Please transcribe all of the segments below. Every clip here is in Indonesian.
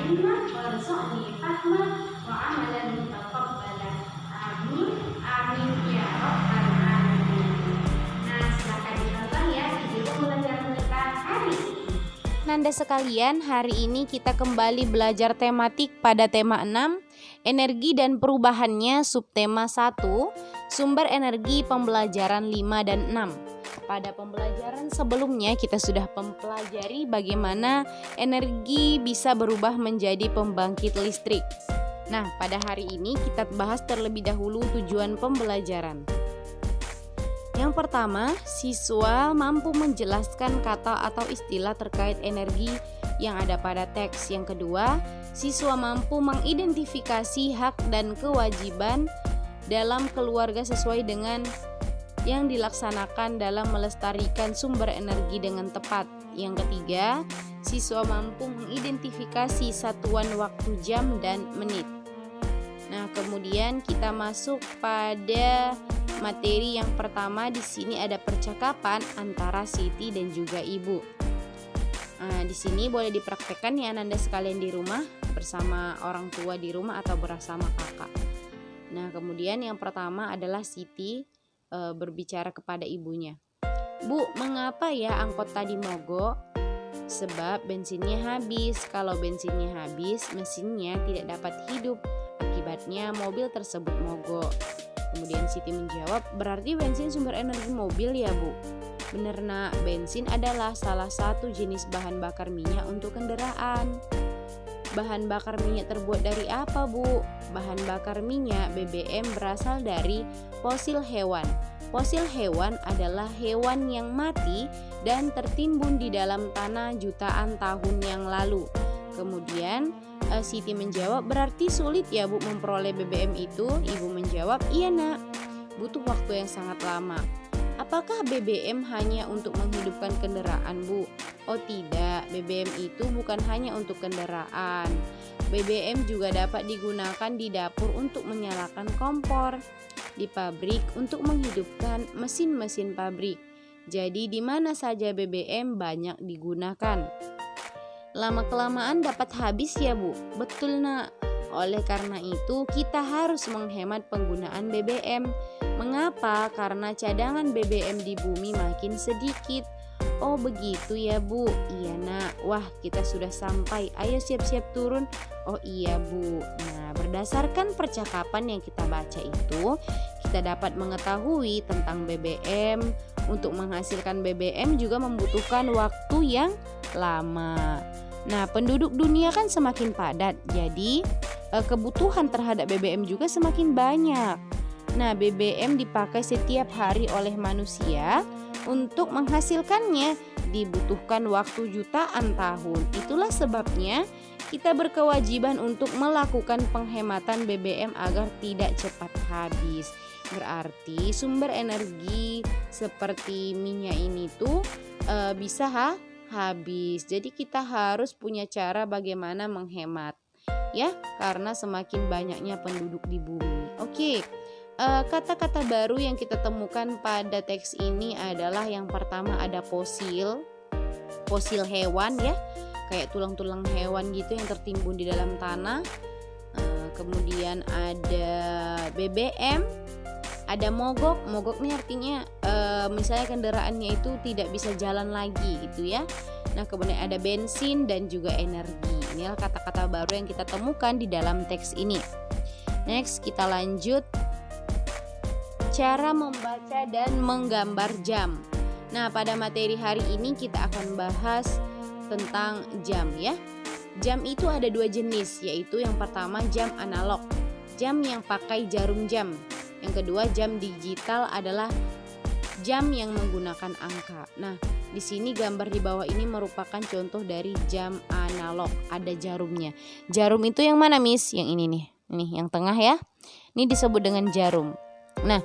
ilma warzuqni fahma wa amalan mutaqabbala. Amin amin ya rabbal alamin. Nah, silakan ditonton ya video pembelajaran kita hari ini. Nanda sekalian, hari ini kita kembali belajar tematik pada tema 6, energi dan perubahannya, subtema 1, sumber energi, pembelajaran 5 dan 6. Pada pembelajaran sebelumnya kita sudah mempelajari bagaimana energi bisa berubah menjadi pembangkit listrik. Nah, pada hari ini kita bahas terlebih dahulu tujuan pembelajaran. Yang pertama, siswa mampu menjelaskan kata atau istilah terkait energi yang ada pada teks. Yang kedua, siswa mampu mengidentifikasi hak dan kewajiban dalam keluarga sesuai dengan yang dilaksanakan dalam melestarikan sumber energi dengan tepat. Yang ketiga, siswa mampu mengidentifikasi satuan waktu jam dan menit. Nah, kemudian kita masuk pada materi yang pertama. Di sini ada percakapan antara Siti dan juga Ibu. Nah, di sini boleh dipraktekkan ya Anda sekalian di rumah bersama orang tua di rumah atau bersama kakak. Nah, kemudian yang pertama adalah Siti berbicara kepada ibunya. Bu, mengapa ya angkot tadi mogok? Sebab bensinnya habis. Kalau bensinnya habis, mesinnya tidak dapat hidup. Akibatnya mobil tersebut mogok. Kemudian Siti menjawab, berarti bensin sumber energi mobil ya Bu? Bener nak, bensin adalah salah satu jenis bahan bakar minyak untuk kendaraan. Bahan bakar minyak terbuat dari apa Bu? Bahan bakar minyak BBM berasal dari fosil hewan. Fosil hewan adalah hewan yang mati dan tertimbun di dalam tanah jutaan tahun yang lalu. Kemudian Siti menjawab, berarti sulit ya Bu memperoleh BBM itu? Ibu menjawab, iya nak, butuh waktu yang sangat lama. Apakah BBM hanya untuk menghidupkan kendaraan Bu? Oh tidak, BBM itu bukan hanya untuk kendaraan. BBM juga dapat digunakan di dapur untuk menyalakan kompor, di pabrik untuk menghidupkan mesin-mesin pabrik. Jadi di mana saja BBM banyak digunakan. Lama-kelamaan dapat habis ya Bu? Betul nak. Oleh karena itu kita harus menghemat penggunaan BBM. Mengapa? Karena cadangan BBM di bumi makin sedikit. Oh begitu ya Bu? Iya nak. Wah kita sudah sampai. Ayo siap-siap turun. Oh iya Bu. Nah, berdasarkan percakapan yang kita baca itu, kita dapat mengetahui tentang BBM. Untuk menghasilkan BBM juga membutuhkan waktu yang lama. Nah, penduduk dunia kan semakin padat, jadi kebutuhan terhadap BBM juga semakin banyak. Nah, BBM dipakai setiap hari oleh manusia. Untuk menghasilkannya dibutuhkan waktu jutaan tahun. Itulah sebabnya kita berkewajiban untuk melakukan penghematan BBM agar tidak cepat habis. Berarti sumber energi seperti minyak ini tuh bisa habis. Jadi kita harus punya cara bagaimana menghemat ya, karena semakin banyaknya penduduk di bumi. Oke. Kata-kata baru yang kita temukan pada teks ini adalah yang pertama ada fosil hewan ya, kayak tulang-tulang hewan gitu yang tertimbun di dalam tanah. Kemudian ada BBM, ada mogok. Mogok nih artinya misalnya kendaraannya itu tidak bisa jalan lagi gitu ya. Nah, kemudian ada bensin dan juga energi. Inilah kata-kata baru yang kita temukan di dalam teks ini. Next, kita lanjut. Cara membaca dan menggambar jam. Nah, pada materi hari ini kita akan bahas tentang jam ya. Jam itu ada dua jenis, yaitu yang pertama jam analog, jam yang pakai jarum jam. Yang kedua jam digital adalah jam yang menggunakan angka. Nah, di sini gambar di bawah ini merupakan contoh dari jam analog, ada jarumnya. Jarum itu yang mana Miss? Yang ini nih. Ini yang tengah ya. Ini disebut dengan jarum. Nah,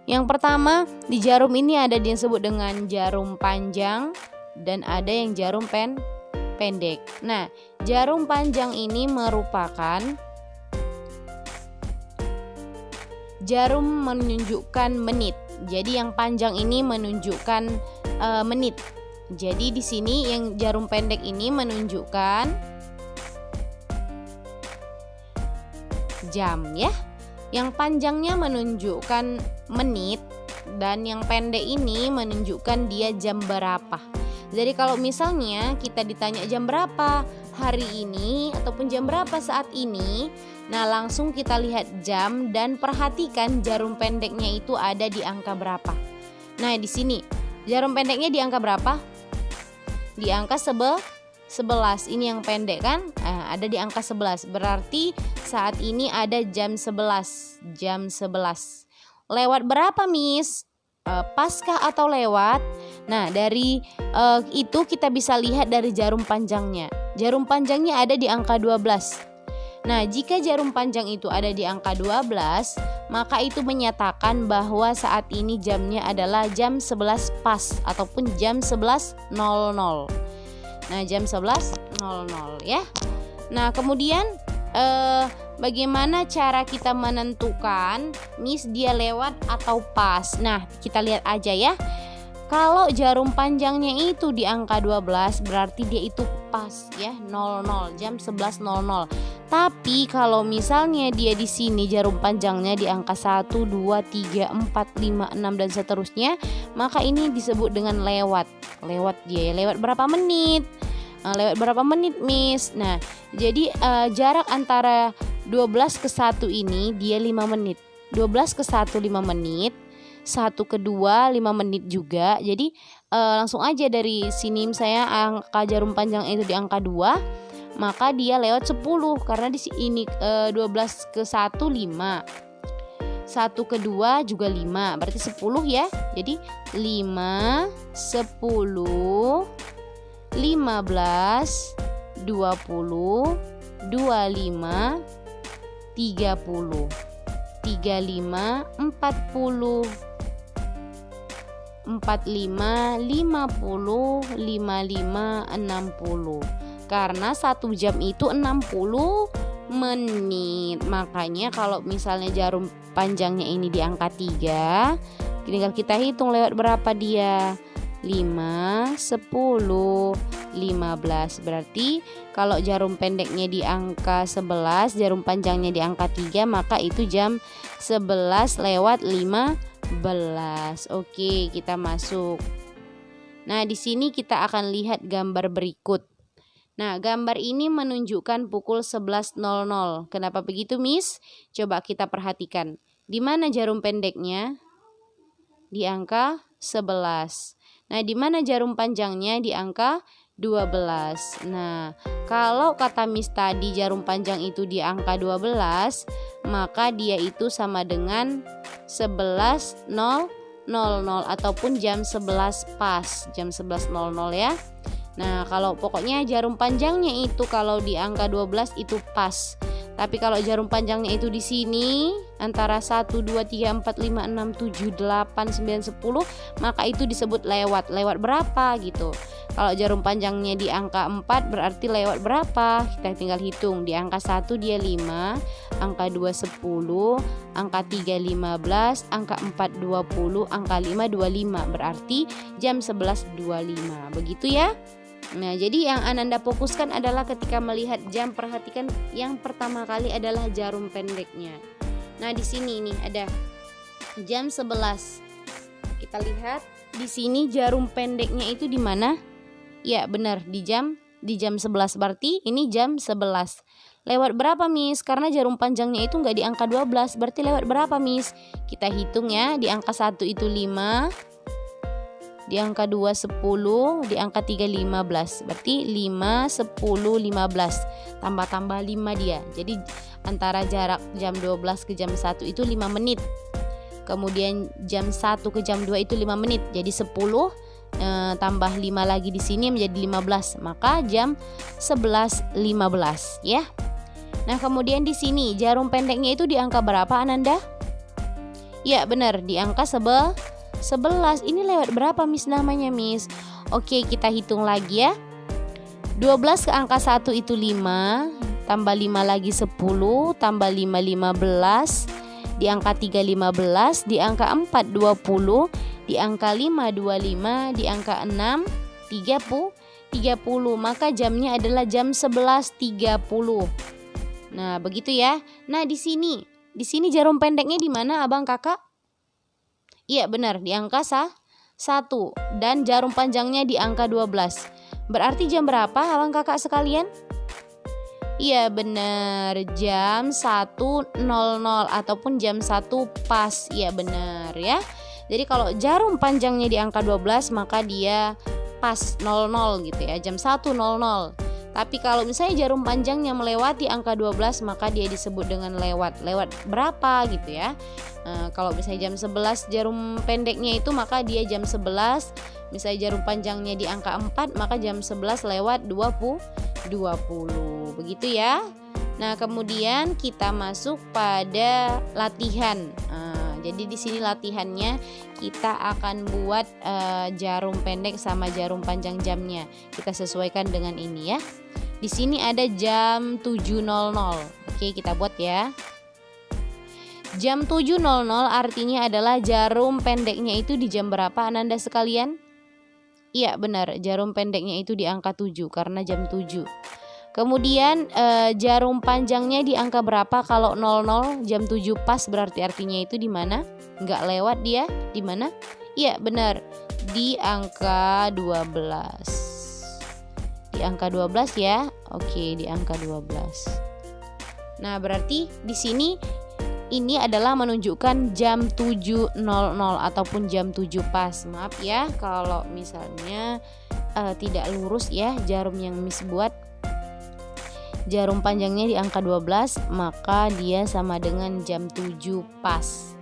yang pertama di jarum ini ada yang disebut dengan jarum panjang dan ada yang jarum pendek. Nah, jarum panjang ini merupakan jarum menunjukkan menit. Jadi yang panjang ini menunjukkan menit. Jadi di sini yang jarum pendek ini menunjukkan jam ya. Yang panjangnya menunjukkan menit dan yang pendek ini menunjukkan dia jam berapa. Jadi kalau misalnya kita ditanya jam berapa hari ini ataupun jam berapa saat ini, nah langsung kita lihat jam dan perhatikan jarum pendeknya itu ada di angka berapa. Nah di sini jarum pendeknya di angka berapa? Di angka 11. Ini yang pendek kan? Ada di angka 11. Berarti saat ini ada jam 11. Jam 11. Lewat berapa, Miss? Paskah atau lewat? Nah, dari itu kita bisa lihat dari jarum panjangnya. Jarum panjangnya ada di angka 12. Nah, jika jarum panjang itu ada di angka 12, maka itu menyatakan bahwa saat ini jamnya adalah jam 11 pas ataupun jam 11.00. Nah, jam 11.00 ya. Nah, kemudian bagaimana cara kita menentukan Miss dia lewat atau pas? Nah, kita lihat aja ya. Kalau jarum panjangnya itu di angka 12 berarti dia itu pas ya, 00, jam 11.00. Tapi kalau misalnya dia di sini jarum panjangnya di angka 1, 2, 3, 4, 5, 6 dan seterusnya, maka ini disebut dengan lewat. Lewat dia ya, lewat berapa menit? Lewat berapa menit, Miss? Nah, jadi jarak antara 12 ke 1 ini dia 5 menit. 12 ke 1 5 menit. 1 ke 2 5 menit juga. Jadi langsung aja dari sini saya angka jarum panjang itu di angka 2, maka dia lewat 10 karena di sini 12 ke 1 5. 1 ke 2 juga 5. Berarti 10 ya. Jadi 5 10 15 20 25 30 35 40 45 50 50 55 60. Karena 1 jam itu 60 menit. Makanya kalau misalnya jarum panjangnya ini di angka 3, tinggal kita hitung lewat berapa dia. 5, 10, 15. Berarti kalau jarum pendeknya di angka 11, jarum panjangnya di angka 3, maka itu jam 11 lewat 15. Oke, kita masuk. Nah, di sini kita akan lihat gambar berikut. Nah, gambar ini menunjukkan pukul 11.00. Kenapa begitu, Miss? Coba kita perhatikan. Di mana jarum pendeknya? Di angka 11. Nah, di mana jarum panjangnya? Di angka 12. Nah, kalau kata Miss tadi jarum panjang itu di angka 12, maka dia itu sama dengan 11.00 ataupun jam 11 pas, jam 11.00 ya. Nah, kalau pokoknya jarum panjangnya itu kalau di angka 12 itu pas. Tapi kalau jarum panjangnya itu di sini antara 1, 2, 3, 4, 5, 6, 7, 8, 9, 10, maka itu disebut lewat. Lewat berapa gitu. Kalau jarum panjangnya di angka 4 berarti lewat berapa? Kita tinggal hitung. Di angka 1 dia 5, angka 2 10, angka 3 15, angka 4 20, angka 5 25. Berarti jam 11.25. Begitu ya. Nah, jadi yang Ananda fokuskan adalah ketika melihat jam, perhatikan yang pertama kali adalah jarum pendeknya. Nah, di sini ini ada jam 11. Kita lihat di sini jarum pendeknya itu di mana? Ya, benar, di jam 11. Berarti ini jam 11. Lewat berapa, Miss? Karena jarum panjangnya itu enggak di angka 12. Berarti lewat berapa, Miss? Kita hitung ya. Di angka 1 itu 5. Di angka 2 10, di angka 3 15. Berarti 5 10 15. Tambah-tambah 5 dia. Jadi antara jarak jam 12 ke jam 1 itu 5 menit. Kemudian jam 1 ke jam 2 itu 5 menit. Jadi 10 tambah 5 lagi di sini menjadi 15. Maka jam 11.15 ya. Nah, kemudian di sini jarum pendeknya itu di angka berapa, Ananda? Ya, benar, di angka 11. Ini lewat berapa, Miss, namanya, Miss? Oke, kita hitung lagi ya. 12 ke angka 1 itu 5, tambah 5 lagi 10, tambah 5 15, di angka 3 15, di angka 4 20, di angka 5 25, di angka 6 30. Maka jamnya adalah jam 11.30. Nah, begitu ya. Nah, di sini jarum pendeknya di mana, Abang Kakak? Iya, benar, di angka 1 dan jarum panjangnya di angka 12. Berarti jam berapa, Abang Kakak sekalian? Iya, benar, jam 1.00 ataupun jam 1 pas. Iya, benar ya. Jadi kalau jarum panjangnya di angka 12 maka dia pas 00 gitu ya, jam 1.00. Tapi kalau misalnya jarum panjangnya melewati angka 12 maka dia disebut dengan lewat. Lewat berapa gitu ya. Kalau misalnya jam 11 jarum pendeknya itu maka dia jam 11. Misalnya jarum panjangnya di angka 4 maka jam 11 lewat 20. Begitu ya. Nah, kemudian kita masuk pada latihan. Jadi di sini latihannya kita akan buat jarum pendek sama jarum panjang jamnya. Kita sesuaikan dengan ini ya. Di sini ada jam 7.00. Oke, kita buat ya. Jam 7.00 artinya adalah jarum pendeknya itu di jam berapa, Ananda sekalian? Iya, benar, jarum pendeknya itu di angka 7 karena jam 7. Kemudian jarum panjangnya di angka berapa? Kalau 00 jam 7 pas berarti artinya itu di mana? Nggak lewat dia, di mana? Iya, benar, di angka 12. Di angka 12 ya. Oke, di angka 12. Nah, berarti di sini ini adalah menunjukkan jam 7.00 ataupun jam 7 pas. Maaf ya kalau misalnya tidak lurus ya jarum yang Miss buat. Jarum panjangnya di angka 12 maka dia sama dengan jam 7 pas.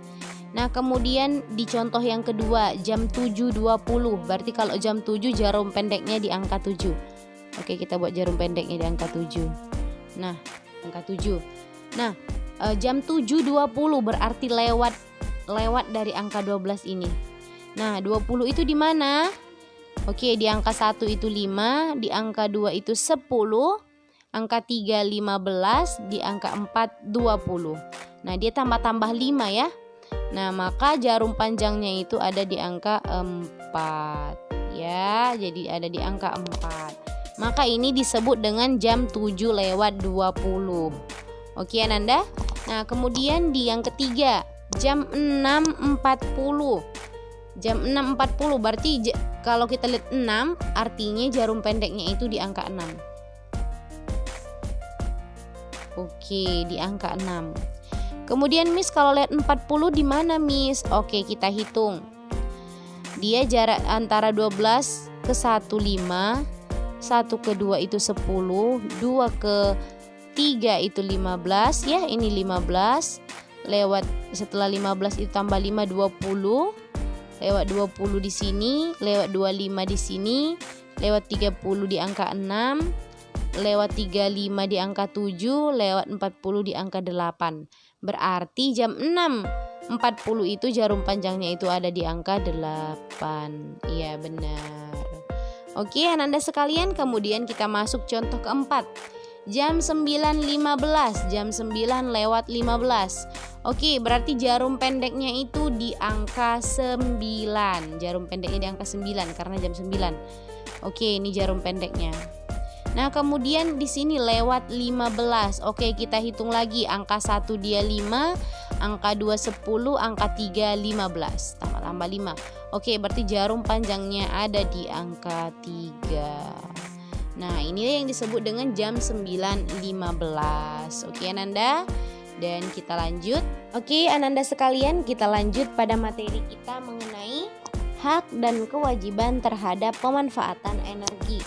Nah, kemudian di contoh yang kedua jam 7.20. Berarti kalau jam 7 jarum pendeknya di angka 7. Oke, kita buat jarum pendeknya di angka 7. Nah, angka 7. Nah, jam 7.20 berarti lewat dari angka 12 ini. Nah, 20 itu di mana? Oke, di angka 1 itu 5, di angka 2 itu 10, angka 3 15, di angka 4 20. Nah, dia tambah-tambah 5 ya. Nah, maka jarum panjangnya itu ada di angka 4 ya. Jadi ada di angka 4. Maka ini disebut dengan jam 7:20. Oke, Ananda. Nah, kemudian di yang ketiga jam 6.40. Jam 6.40 berarti kalau kita lihat 6 artinya jarum pendeknya itu di angka 6. Oke, di angka 6. Kemudian Miss kalau lihat 40 di mana Miss? Oke, kita hitung. Dia jarak antara 12 ke 1 5, 1 ke 2 itu 10, 2 ke 3 itu 15 ya, ini 15. Lewat setelah 15 itu tambah 5 20. Lewat 20 di sini, lewat 25 di sini, lewat 30 di angka 6, lewat 35 di angka 7, lewat 40 di angka 8. Berarti jam 6.40 itu jarum panjangnya itu ada di angka 8. Iya, benar. Oke, Ananda sekalian, kemudian kita masuk contoh keempat. Jam 9.15, jam 9:15. Oke, berarti jarum pendeknya itu di angka 9. Jarum pendeknya di angka 9 karena jam 9. Oke, ini jarum pendeknya. Nah, kemudian di sini lewat 15. Oke, kita hitung lagi. Angka 1 dia 5, angka 2 10, angka 3 15. Tambah 5. Oke, berarti jarum panjangnya ada di angka 3. Nah, ini yang disebut dengan jam 9.15. Oke, Ananda. Dan kita lanjut. Oke, Ananda sekalian, kita lanjut pada materi kita mengenai hak dan kewajiban terhadap pemanfaatan energi.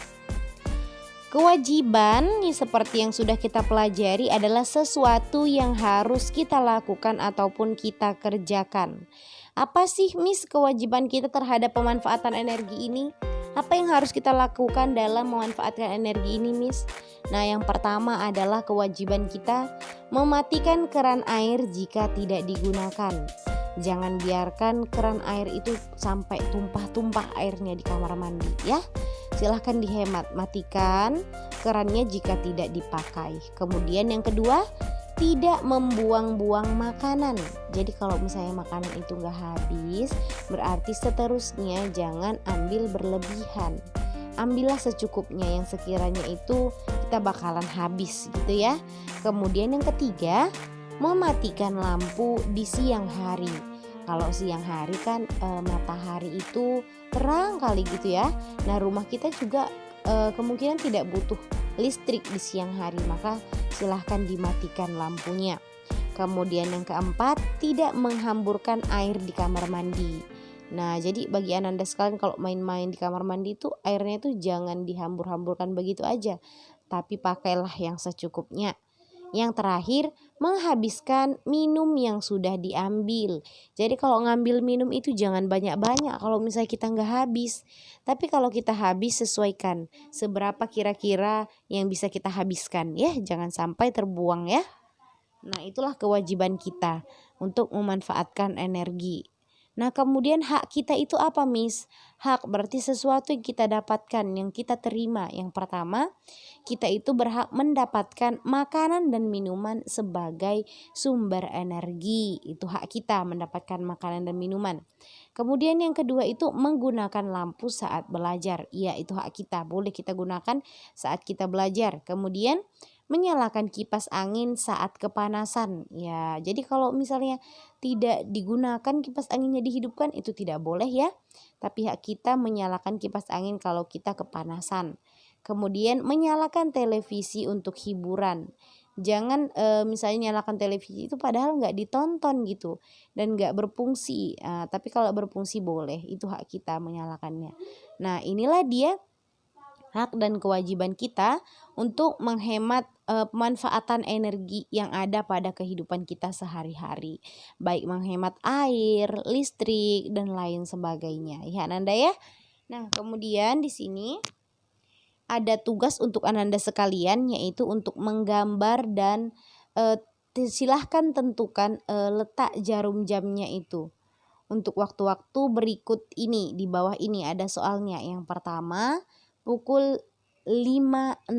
Kewajiban seperti yang sudah kita pelajari adalah sesuatu yang harus kita lakukan ataupun kita kerjakan. Apa sih Miss kewajiban kita terhadap pemanfaatan energi ini? Apa yang harus kita lakukan dalam memanfaatkan energi ini, Miss? Nah, yang pertama adalah kewajiban kita mematikan keran air jika tidak digunakan. Jangan biarkan keran air itu sampai tumpah-tumpah airnya di kamar mandi ya. Silahkan dihemat, matikan kerannya jika tidak dipakai. Kemudian yang kedua, tidak membuang-buang makanan. Jadi kalau misalnya makanan itu nggak habis, berarti seterusnya jangan ambil berlebihan. Ambillah secukupnya, yang sekiranya itu kita bakalan habis gitu ya. Kemudian yang ketiga, mematikan lampu di siang hari. Kalau siang hari kan matahari itu terang kali gitu ya. Nah, rumah kita juga kemungkinan tidak butuh listrik di siang hari, maka silahkan dimatikan lampunya. Kemudian yang keempat, tidak menghamburkan air di kamar mandi. Nah, jadi bagi Ananda sekalian, kalau main-main di kamar mandi itu airnya itu jangan dihambur-hamburkan begitu aja, tapi pakailah yang secukupnya. Yang terakhir, menghabiskan minum yang sudah diambil. Jadi kalau ngambil minum itu jangan banyak-banyak kalau misalnya kita nggak habis. Tapi kalau kita habis, sesuaikan seberapa kira-kira yang bisa kita habiskan ya, jangan sampai terbuang ya. Nah, itulah kewajiban kita untuk memanfaatkan energi. Nah, kemudian hak kita itu apa, Miss? Hak berarti sesuatu yang kita dapatkan, yang kita terima. Yang pertama, kita itu berhak mendapatkan makanan dan minuman sebagai sumber energi. Itu hak kita, mendapatkan makanan dan minuman. Kemudian yang kedua itu menggunakan lampu saat belajar. Iya, itu hak kita, boleh kita gunakan saat kita belajar. Kemudian menyalakan kipas angin saat kepanasan. Ya, jadi kalau misalnya tidak digunakan kipas anginnya dihidupkan itu tidak boleh ya. Tapi hak kita menyalakan kipas angin kalau kita kepanasan. Kemudian menyalakan televisi untuk hiburan. Jangan misalnya nyalakan televisi itu padahal nggak ditonton gitu dan nggak berfungsi. Tapi kalau berfungsi boleh, itu hak kita menyalakannya. Nah, inilah dia hak dan kewajiban kita untuk menghemat pemanfaatan energi yang ada pada kehidupan kita sehari-hari, baik menghemat air, listrik dan lain sebagainya. Ya, Ananda ya. Nah, kemudian di sini ada tugas untuk Ananda sekalian, yaitu untuk menggambar dan silahkan tentukan letak jarum jamnya itu. Untuk waktu-waktu berikut ini, di bawah ini ada soalnya. Yang pertama pukul 5.00,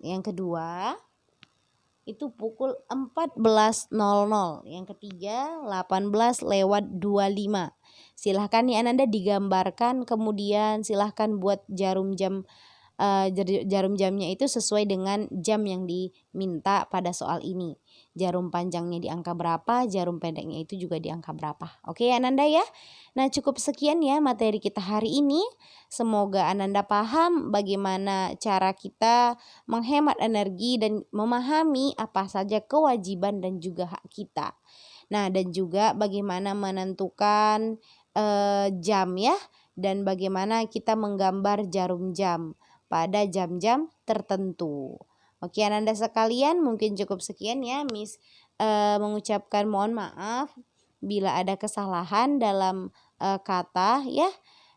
yang kedua itu pukul 14.00, yang ketiga 18:25. Silahkan nih Ananda digambarkan, kemudian silahkan buat jarum jamnya itu sesuai dengan jam yang diminta pada soal ini. Jarum panjangnya di angka berapa, jarum pendeknya itu juga di angka berapa. Oke Ananda ya. Nah, cukup sekian ya materi kita hari ini. Semoga Ananda paham bagaimana cara kita menghemat energi dan memahami apa saja kewajiban dan juga hak kita. Nah, dan juga bagaimana menentukan jam ya, dan bagaimana kita menggambar jarum jam pada jam-jam tertentu. Oke Ananda sekalian, mungkin cukup sekian ya. Miss mengucapkan mohon maaf bila ada kesalahan dalam kata ya.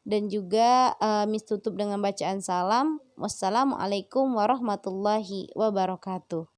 Dan juga Miss tutup dengan bacaan salam. Wassalamualaikum warahmatullahi wabarakatuh.